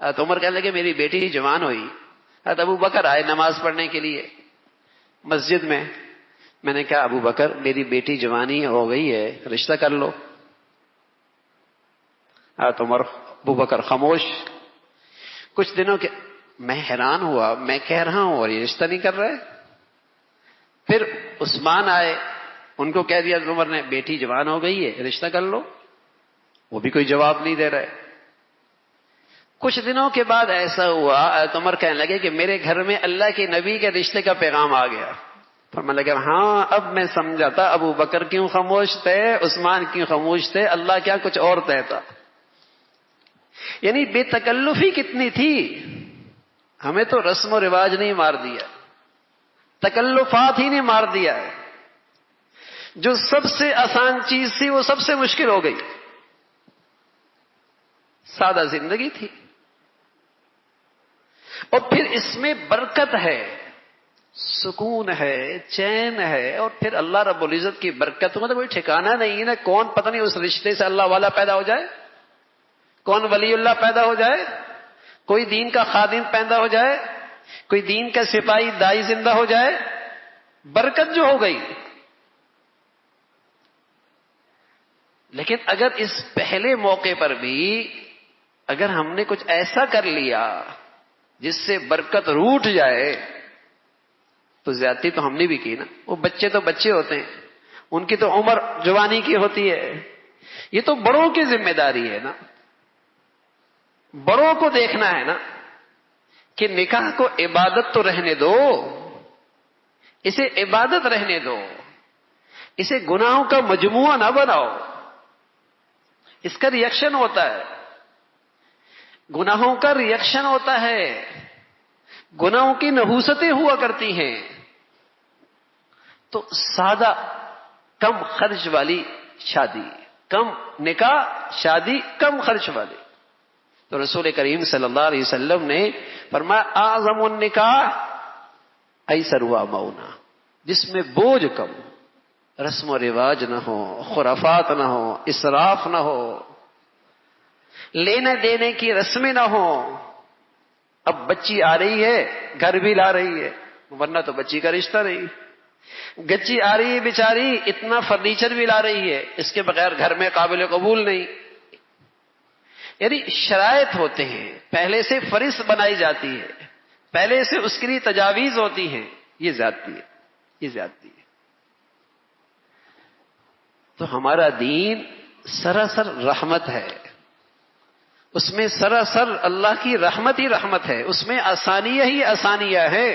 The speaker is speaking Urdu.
حضرت عمر کہنے لگے میری بیٹی جوان ہوئی. حضرت ابو بکر آئے نماز پڑھنے کے لیے مسجد میں. میں نے کہا ابو بکر میری بیٹی جوانی ہو گئی ہے, رشتہ کر لو. حضرت عمر ابو بکر خاموش. کچھ دنوں کے میں حیران ہوا, میں کہہ رہا ہوں اور یہ رشتہ نہیں کر رہے. پھر عثمان آئے, ان کو کہہ دیا عمر نے بیٹی جوان ہو گئی ہے رشتہ کر لو. وہ بھی کوئی جواب نہیں دے رہے. کچھ دنوں کے بعد ایسا ہوا حضرت عمر کہنے لگے کہ میرے گھر میں اللہ کے نبی کے رشتے کا پیغام آ گیا. فرمانے لگا ہاں اب میں سمجھا تھا ابو بکر کیوں خاموش تھے, عثمان کیوں خاموش تھے, اللہ کیا کچھ اور کہتا. یعنی بے تکلفی کتنی تھی. ہمیں تو رسم و رواج نہیں مار دیا, تکلفات ہی نے مار دیا ہے. جو سب سے آسان چیز تھی وہ سب سے مشکل ہو گئی. سادہ زندگی تھی. اور پھر اس میں برکت ہے, سکون ہے, چین ہے, اور پھر اللہ رب العزت کی برکت کا تو کوئی ٹھکانہ نہیں ہے نا. کون پتہ نہیں اس رشتے سے اللہ والا پیدا ہو جائے, کون ولی اللہ پیدا ہو جائے, کوئی دین کا خادم پیدا ہو جائے, کوئی دین کا سپاہی دائی زندہ ہو جائے. برکت جو ہو گئی. لیکن اگر اس پہلے موقع پر بھی اگر ہم نے کچھ ایسا کر لیا جس سے برکت روٹ جائے تو زیادتی تو ہم نے بھی کی نا. وہ بچے تو بچے ہوتے ہیں, ان کی تو عمر جوانی کی ہوتی ہے. یہ تو بڑوں کی ذمہ داری ہے نا, بڑوں کو دیکھنا ہے نا کہ نکاح کو عبادت تو رہنے دو, اسے عبادت رہنے دو, اسے گناہوں کا مجموعہ نہ بناؤ. اس کا ریئیکشن ہوتا ہے, گناہوں کا ریئیکشن ہوتا ہے. گناہوں کی نحوستیں ہوا کرتی ہیں. تو سادہ کم خرچ والی شادی, کم نکاح شادی کم خرچ والی. تو رسول کریم صلی اللہ علیہ وسلم نے فرمایا اعظم النکاح ایسروا مونا, جس میں بوجھ کم, رسم و رواج نہ ہو, خرافات نہ ہو, اسراف نہ ہو, لینے دینے کی رسمیں نہ ہو. اب بچی آ رہی ہے گھر بھی لا رہی ہے, ورنہ تو بچی کا رشتہ نہیں. گچی آ رہی ہے بیچاری, اتنا فرنیچر بھی لا رہی ہے, اس کے بغیر گھر میں قابل قبول نہیں. یعنی شرائط ہوتے ہیں, پہلے سے فہرست بنائی جاتی ہے, پہلے سے اس کے لیے تجاویز ہوتی ہیں. یہ زیادتی ہے, یہ زیادتی ہے. تو ہمارا دین سراسر رحمت ہے, اس میں سراسر اللہ کی رحمت ہی رحمت ہے, اس میں آسانیاں ہی آسانیاں ہے.